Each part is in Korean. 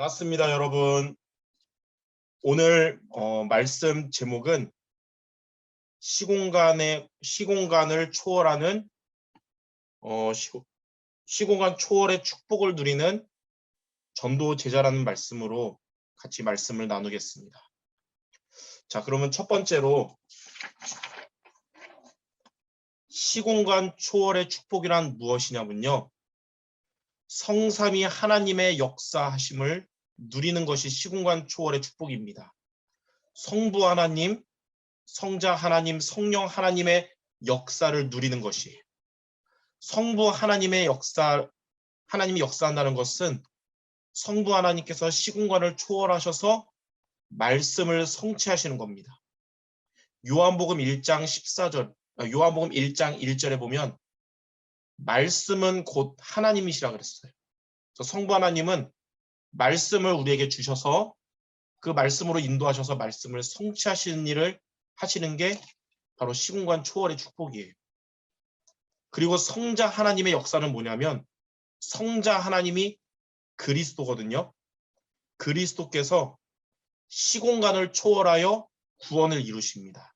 반갑습니다, 여러분. 오늘 말씀 제목은 시공간을 초월하는 시공간 초월의 축복을 누리는 전도 제자라는 말씀으로 같이 말씀을 나누겠습니다. 자, 그러면 첫 번째로 시공간 초월의 축복이란 무엇이냐면요. 성삼위 하나님의 역사하심을 누리는 것이 시공간 초월의 축복입니다. 성부 하나님, 성자 하나님, 성령 하나님의 역사를 누리는 것이, 성부 하나님의 하나님이 역사한다는 것은 성부 하나님께서 시공간을 초월하셔서 말씀을 성취하시는 겁니다. 요한복음 1장 1절에 보면 말씀은 곧 하나님이시라 그랬어요. 성부 하나님은 말씀을 우리에게 주셔서 그 말씀으로 인도하셔서 말씀을 성취하시는 일을 하시는 게 바로 시공간 초월의 축복이에요. 그리고 성자 하나님의 역사는 뭐냐면 성자 하나님이 그리스도거든요. 그리스도께서 시공간을 초월하여 구원을 이루십니다.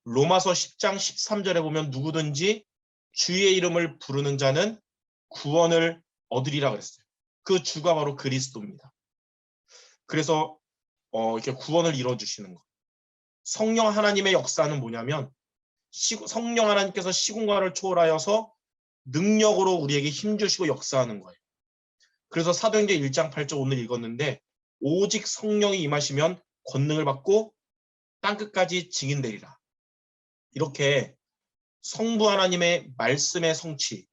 로마서 10장 13절에 보면 누구든지 주의 이름을 부르는 자는 구원을 얻으리라 그랬어요. 그 주가 바로 그리스도입니다. 그래서 이렇게 구원을 이뤄주시는 것. 성령 하나님의 역사는 뭐냐면 성령 하나님께서 시공간을 초월하여서 능력으로 우리에게 힘주시고 역사하는 거예요. 그래서 사도행전 1장 8절 오늘 읽었는데 오직 성령이 임하시면 권능을 받고 땅끝까지 증인되리라. 이렇게 성부 하나님의 말씀의 성취,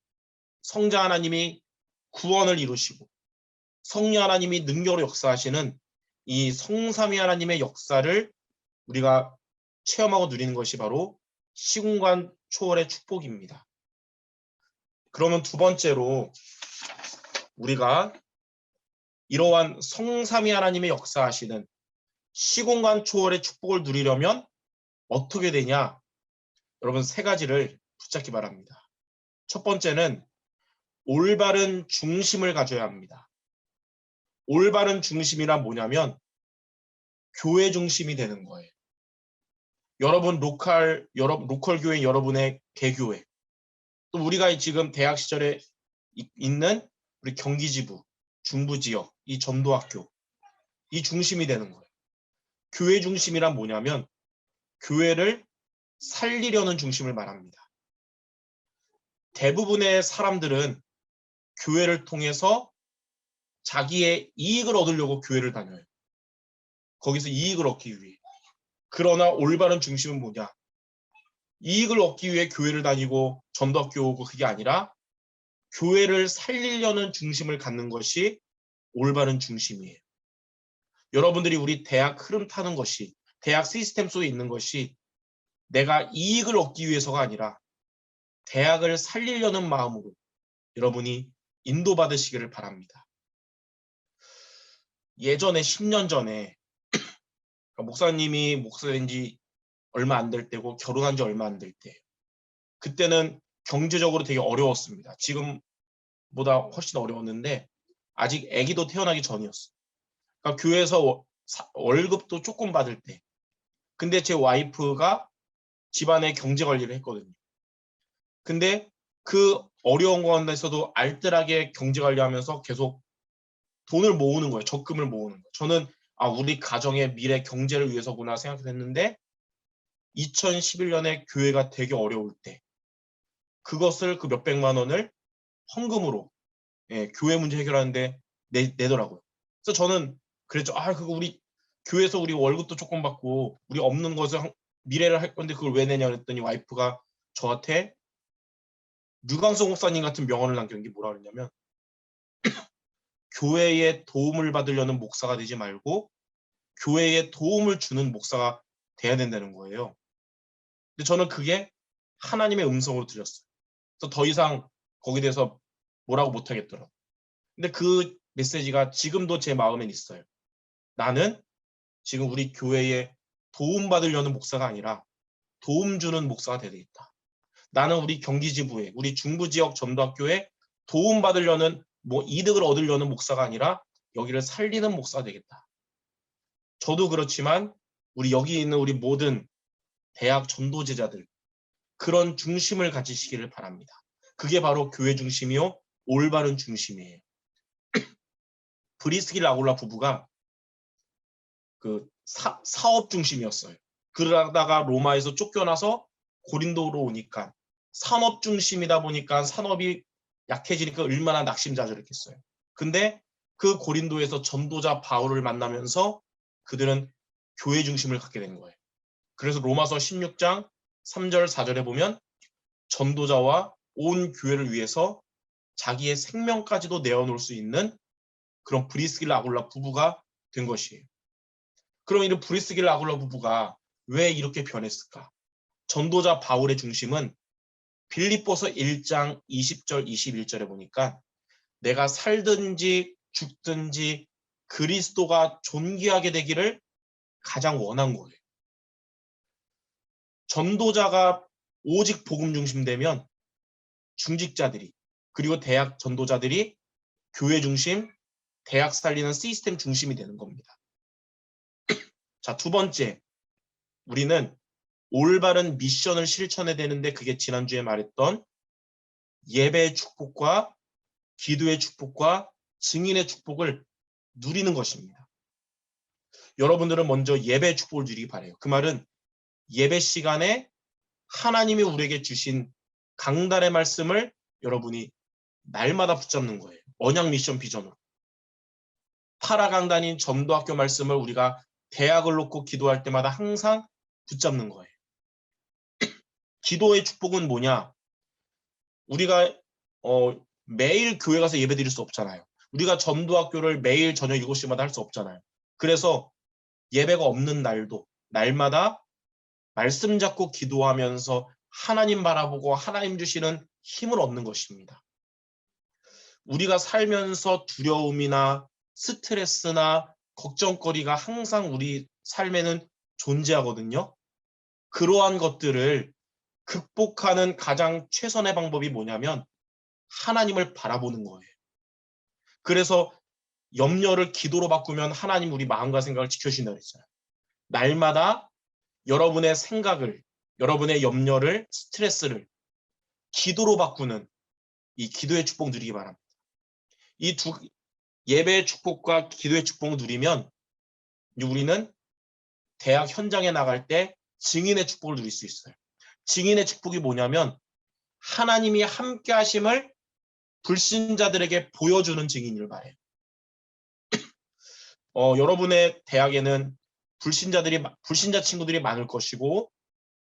성자 하나님이 구원을 이루시고 성령 하나님이 능력으로 역사하시는 이 성삼위 하나님의 역사를 우리가 체험하고 누리는 것이 바로 시공간 초월의 축복입니다. 그러면 두 번째로 우리가 이러한 성삼위 하나님의 역사하시는 시공간 초월의 축복을 누리려면 어떻게 되냐? 여러분 세 가지를 붙잡기 바랍니다. 첫 번째는 올바른 중심을 가져야 합니다. 올바른 중심이란 뭐냐면 교회 중심이 되는 거예요. 여러분 로컬 교회, 여러분의 개교회, 또 우리가 지금 대학 시절에 있는 우리 경기지부, 중부지역, 이 전도학교, 이 중심이 되는 거예요. 교회 중심이란 뭐냐면 교회를 살리려는 중심을 말합니다. 대부분의 사람들은 교회를 통해서 자기의 이익을 얻으려고 교회를 다녀요. 거기서 이익을 얻기 위해. 그러나 올바른 중심은 뭐냐? 이익을 얻기 위해 교회를 다니고 전도학교 오고 그게 아니라 교회를 살리려는 중심을 갖는 것이 올바른 중심이에요. 여러분들이 우리 대학 흐름 타는 것이, 대학 시스템 속에 있는 것이 내가 이익을 얻기 위해서가 아니라 대학을 살리려는 마음으로 여러분이 인도받으시기를 바랍니다. 예전에 10년 전에 목사님이 목사된 지 얼마 안 될 때고 결혼한 지 얼마 안 될 때예요. 그때는 경제적으로 되게 어려웠습니다. 지금보다 훨씬 어려웠는데 아직 아기도 태어나기 전이었어요. 그러니까 교회에서 월급도 조금 받을 때. 근데 제 와이프가 집안의 경제 관리를 했거든요. 근데 그 어려운 가운데서도 알뜰하게 경제 관리하면서 계속 돈을 모으는 거예요. 적금을 모으는 거예요. 저는 우리 가정의 미래 경제를 위해서구나 생각했는데 2011년에 교회가 되게 어려울 때 그것을 그 몇백만 원을 헌금으로 교회 문제 해결하는데 내더라고요. 그래서 저는 그랬죠. 그거 우리 교회에서 우리 월급도 조금 받고 우리 없는 것을 미래를 할 건데 그걸 왜 내냐 그랬더니 와이프가 저한테 류광석 목사님 같은 명언을 남긴 게 뭐라 그랬냐면 교회에 도움을 받으려는 목사가 되지 말고 교회에 도움을 주는 목사가 돼야 된다는 거예요. 근데 저는 그게 하나님의 음성으로 들렸어요. 그래서 더 이상 거기에 대해서 뭐라고 못하겠더라고요. 근데 그 메시지가 지금도 제 마음엔 있어요. 나는 지금 우리 교회에 도움받으려는 목사가 아니라 도움 주는 목사가 되야 되겠다. 나는 우리 경기지부에, 우리 중부지역 전도학교에 도움받으려는 이득을 얻으려는 목사가 아니라 여기를 살리는 목사가 되겠다. 저도 그렇지만 우리 여기 있는 우리 모든 대학 전도 제자들 그런 중심을 가지시기를 바랍니다. 그게 바로 교회 중심이요 올바른 중심이에요. 브리스길 아굴라 부부가 그 사업 중심이었어요. 그러다가 로마에서 쫓겨나서 고린도로 오니까 산업 중심이다 보니까 산업이 약해지니까 얼마나 낙심자들했겠어요. 근데 그 고린도에서 전도자 바울을 만나면서 그들은 교회 중심을 갖게 된 거예요. 그래서 로마서 16장 3절 4절에 보면 전도자와 온 교회를 위해서 자기의 생명까지도 내어놓을 수 있는 그런 브리스길라 아굴라 부부가 된 것이에요. 그럼 이런 브리스길라 아굴라 부부가 왜 이렇게 변했을까? 전도자 바울의 중심은 빌립보서 1장 20절 21절에 보니까 내가 살든지 죽든지 그리스도가 존귀하게 되기를 가장 원한 거예요. 전도자가 오직 복음 중심되면 중직자들이 그리고 대학 전도자들이 교회 중심, 대학 살리는 시스템 중심이 되는 겁니다. 자, 두 번째, 우리는 올바른 미션을 실천해야 되는데 그게 지난주에 말했던 예배의 축복과 기도의 축복과 증인의 축복을 누리는 것입니다. 여러분들은 먼저 예배의 축복을 누리기 바라요. 그 말은 예배 시간에 하나님이 우리에게 주신 강단의 말씀을 여러분이 날마다 붙잡는 거예요. 언약 미션 비전으로. 파라강단인 전도학교 말씀을 우리가 대학을 놓고 기도할 때마다 항상 붙잡는 거예요. 기도의 축복은 뭐냐? 우리가 매일 교회 가서 예배 드릴 수 없잖아요. 우리가 전도학교를 매일 저녁 7시마다 할 수 없잖아요. 그래서 예배가 없는 날도 날마다 말씀 잡고 기도하면서 하나님 바라보고 하나님 주시는 힘을 얻는 것입니다. 우리가 살면서 두려움이나 스트레스나 걱정거리가 항상 우리 삶에는 존재하거든요. 그러한 것들을 극복하는 가장 최선의 방법이 뭐냐면 하나님을 바라보는 거예요. 그래서 염려를 기도로 바꾸면 하나님 우리 마음과 생각을 지켜주신다고 했잖아요. 날마다 여러분의 생각을, 여러분의 염려를, 스트레스를 기도로 바꾸는 이 기도의 축복 누리기 바랍니다. 이 두 예배의 축복과 기도의 축복을 누리면 우리는 대학 현장에 나갈 때 증인의 축복을 누릴 수 있어요. 증인의 축복이 뭐냐면 하나님이 함께 하심을 불신자들에게 보여주는 증인을 말해요. 여러분의 대학에는 불신자 친구들이 많을 것이고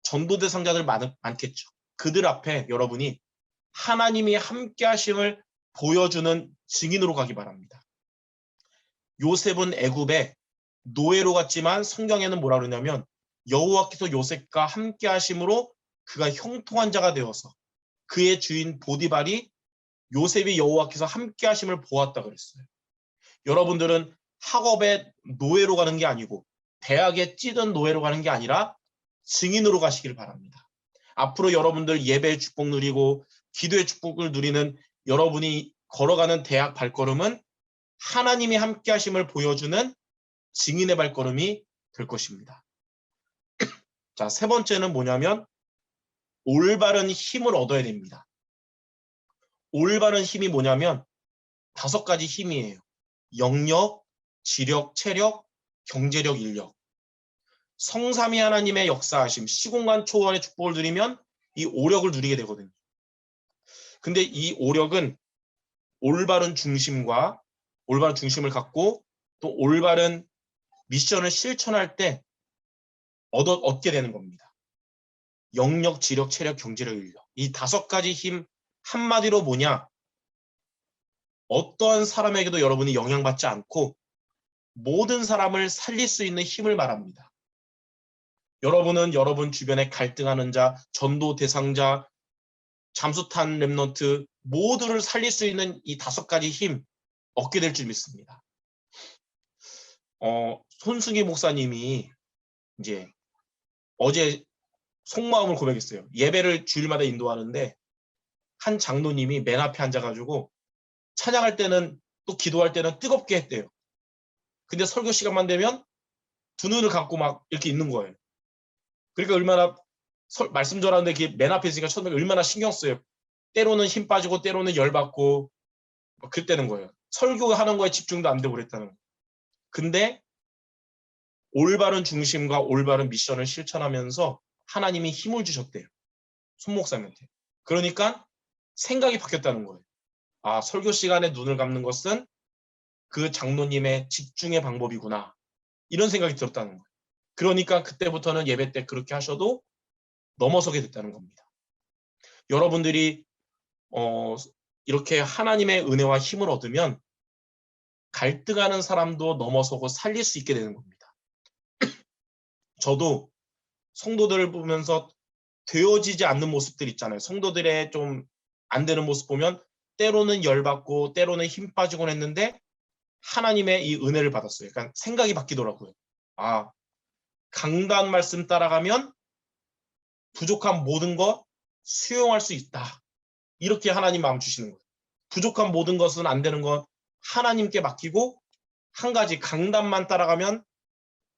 전도 대상자들 많겠죠. 그들 앞에 여러분이 하나님이 함께 하심을 보여주는 증인으로 가기 바랍니다. 요셉은 애굽에 노예로 갔지만 성경에는 뭐라 그러냐면 여호와께서 요셉과 함께 하심으로 그가 형통한 자가 되어서 그의 주인 보디발이 요셉이 여호와께서 함께 하심을 보았다 그랬어요. 여러분들은 학업에 노예로 가는 게 아니고 대학에 찌든 노예로 가는 게 아니라 증인으로 가시길 바랍니다. 앞으로 여러분들 예배의 축복 누리고 기도의 축복을 누리는 여러분이 걸어가는 대학 발걸음은 하나님이 함께 하심을 보여주는 증인의 발걸음이 될 것입니다. 자, 세 번째는 뭐냐면 올바른 힘을 얻어야 됩니다. 올바른 힘이 뭐냐면 5가지 힘이에요. 영력, 지력, 체력, 경제력, 인력. 성삼위 하나님의 역사하심, 시공간 초월의 축복을 누리면 이 오력을 누리게 되거든요. 근데 이 오력은 올바른 중심을 갖고 또 올바른 미션을 실천할 때 얻게 되는 겁니다. 영력, 지력, 체력, 경제력, 인력. 이 5가지 힘 한마디로 뭐냐? 어떠한 사람에게도 여러분이 영향받지 않고 모든 사람을 살릴 수 있는 힘을 말합니다. 여러분은 여러분 주변에 갈등하는 자, 전도 대상자, 잠수탄 랩넌트 모두를 살릴 수 있는 이 5가지 힘 얻게 될 줄 믿습니다. 손승희 목사님이 이제 어제 속마음을 고백했어요. 예배를 주일마다 인도하는데 한 장로님이 맨 앞에 앉아가지고 찬양할 때는 또 기도할 때는 뜨겁게 했대요. 근데 설교 시간만 되면 두 눈을 감고 막 이렇게 있는 거예요. 그러니까 얼마나 말씀 전하는데 맨 앞에 있으니까 처음에 얼마나 신경 써요. 때로는 힘 빠지고 때로는 열 받고 그랬다는 거예요. 설교하는 거에 집중도 안 되고 그랬다는 거예요. 근데 올바른 중심과 올바른 미션을 실천하면서 하나님이 힘을 주셨대요. 손 목사님한테. 그러니까 생각이 바뀌었다는 거예요. 아, 설교 시간에 눈을 감는 것은 그 장로님의 집중의 방법이구나. 이런 생각이 들었다는 거예요. 그러니까 그때부터는 예배 때 그렇게 하셔도 넘어서게 됐다는 겁니다. 여러분들이 이렇게 하나님의 은혜와 힘을 얻으면 갈등하는 사람도 넘어서고 살릴 수 있게 되는 겁니다. 저도 성도들을 보면서 되어지지 않는 모습들 있잖아요. 성도들의 좀 안 되는 모습 보면 때로는 열받고 때로는 힘 빠지곤 했는데 하나님의 이 은혜를 받았어요. 그러니까 생각이 바뀌더라고요. 아, 강단 말씀 따라가면 부족한 모든 것 수용할 수 있다. 이렇게 하나님 마음 주시는 거예요. 부족한 모든 것은 안 되는 건 하나님께 맡기고 한 가지 강단만 따라가면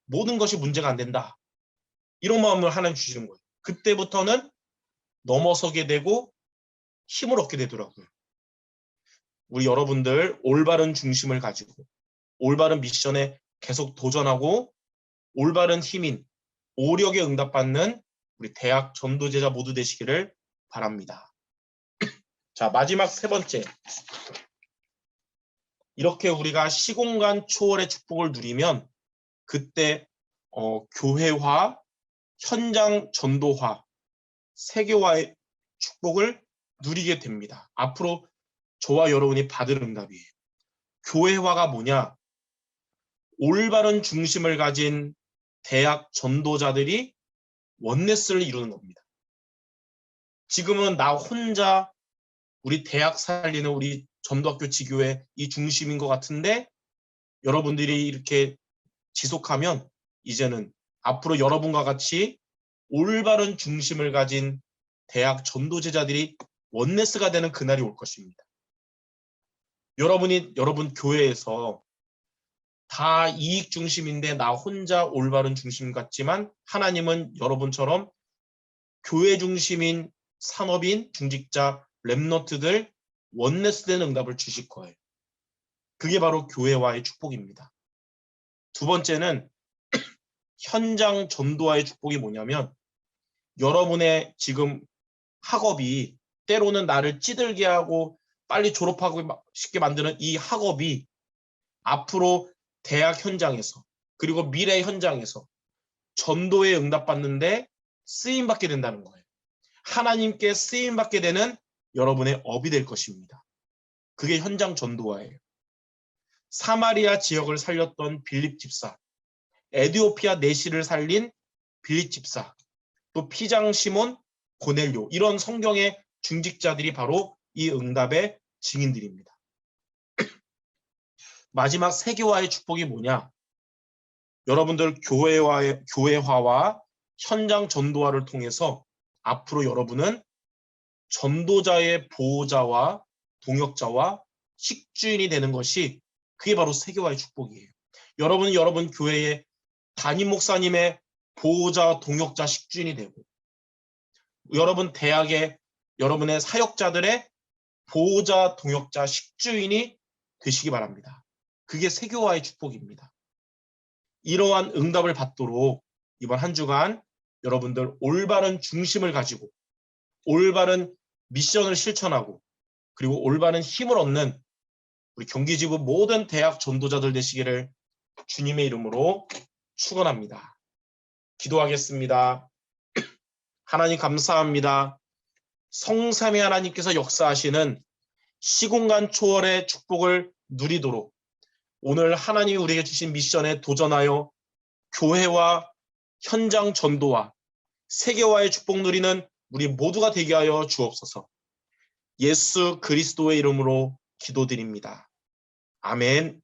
모든 것이 문제가 안 된다. 이런 마음을 하나님 주시는 거예요. 그때부터는 넘어서게 되고 힘을 얻게 되더라고요. 우리 여러분들 올바른 중심을 가지고 올바른 미션에 계속 도전하고 올바른 힘인 오력에 응답받는 우리 대학 전도제자 모두 되시기를 바랍니다. 자, 마지막 세 번째. 이렇게 우리가 시공간 초월의 축복을 누리면 그때 교회화, 현장 전도화, 세계화의 축복을 누리게 됩니다. 앞으로 저와 여러분이 받을 응답이에요. 교회화가 뭐냐? 올바른 중심을 가진 대학 전도자들이 원네스를 이루는 겁니다. 지금은 나 혼자 우리 대학 살리는 우리 전도학교 지교회 이 중심인 것 같은데 여러분들이 이렇게 지속하면 이제는 앞으로 여러분과 같이 올바른 중심을 가진 대학 전도제자들이 원네스가 되는 그날이 올 것입니다. 여러분 교회에서 다 이익 중심인데 나 혼자 올바른 중심 같지만 하나님은 여러분처럼 교회 중심인 산업인, 중직자, 렘너트들 원네스 된 응답을 주실 거예요. 그게 바로 교회와의 축복입니다. 두 번째는 현장 전도와의 축복이 뭐냐면 여러분의 지금 학업이 때로는 나를 찌들게 하고 빨리 졸업하고 싶게 만드는 이 학업이 앞으로 대학 현장에서 그리고 미래 현장에서 전도에 응답받는데 쓰임받게 된다는 거예요. 하나님께 쓰임받게 되는 여러분의 업이 될 것입니다. 그게 현장 전도화예요. 사마리아 지역을 살렸던 빌립 집사, 에디오피아 내시를 살린 빌립 집사, 또 피장 시몬, 고넬료 이런 성경의 중직자들이 바로 이 응답의 증인들입니다. 마지막 세계화의 축복이 뭐냐? 여러분들 교회화와 현장 전도화를 통해서 앞으로 여러분은 전도자의 보호자와 동역자와 식주인이 되는 것이 그게 바로 세계화의 축복이에요. 여러분은 여러분 교회의 담임 목사님의 보호자, 동역자, 식주인이 되고 여러분 대학의 여러분의 사역자들의 보호자, 동역자, 식주인이 되시기 바랍니다. 그게 세계화의 축복입니다. 이러한 응답을 받도록 이번 한 주간 여러분들 올바른 중심을 가지고 올바른 미션을 실천하고 그리고 올바른 힘을 얻는 우리 경기지구 모든 대학 전도자들 되시기를 주님의 이름으로 축원합니다. 기도하겠습니다. 하나님 감사합니다. 성삼위 하나님께서 역사하시는 시공간 초월의 축복을 누리도록 오늘 하나님이 우리에게 주신 미션에 도전하여 교회와 현장 전도와 세계화의 축복 누리는 우리 모두가 되게 하여 주옵소서. 예수 그리스도의 이름으로 기도드립니다. 아멘.